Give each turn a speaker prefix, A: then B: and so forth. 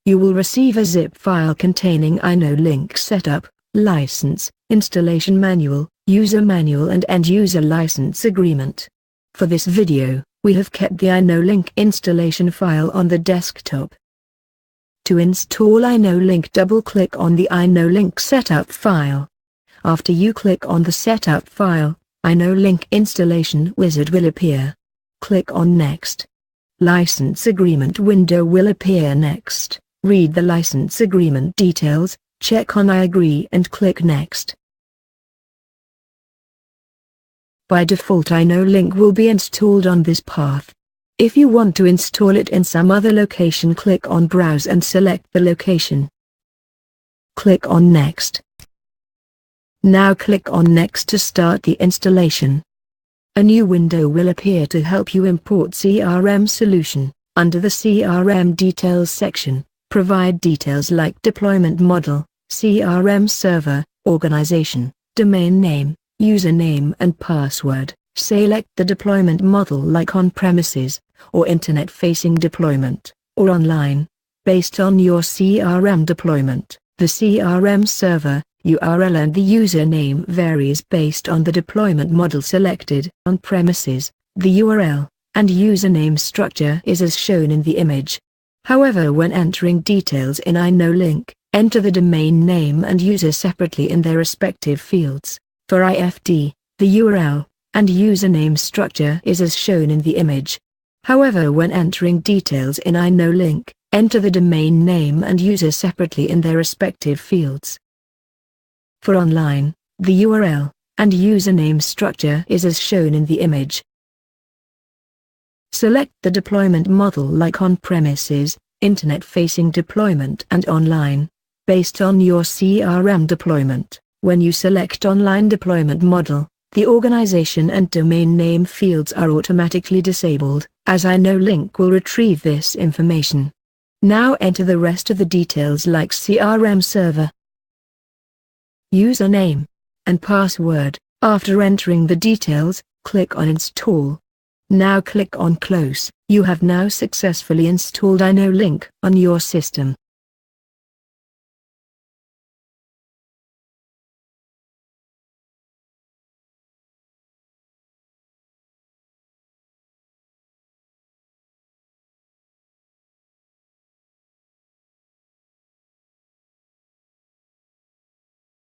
A: you will receive a zip file containing InoLink setup, license, installation manual, user manual and end-user license agreement. For this video, we have kept the InoLink installation file on the desktop. To install InoLink, double-click on the InoLink setup file. After you click on the setup file, InoLink installation wizard will appear. Click on Next. License agreement window will appear next. Read the license agreement details, check on I agree and click Next. By default, InoLink will be installed on this path. If you want to install it in some other location, click on Browse and select the location. Click on Next. Now click on Next to start the installation. A new window will appear to help you import CRM solution. Under the CRM details section, provide details like deployment model, CRM server, organization, domain name, username and password. Select the deployment model like on-premises, or internet-facing deployment, or online. Based on your CRM deployment, the CRM server URL and the username varies based on the deployment model selected. On-premises, the URL and username structure is as shown in the image. However, when entering details in InoLink, enter the domain name and user separately in their respective fields. For IFD, the URL and username structure is as shown in the image. However, when entering details in InoLink, enter the domain name and user separately in their respective fields. For online, the URL and username structure is as shown in the image. Select the deployment model like on-premises, internet-facing deployment and online. Based on your CRM deployment, when you select online deployment model, the organization and domain name fields are automatically disabled, as InoLink will retrieve this information. Now enter the rest of the details like CRM server, username, and password. After entering the details, click on Install. Now click on Close. You have now successfully installed InoLink on your system.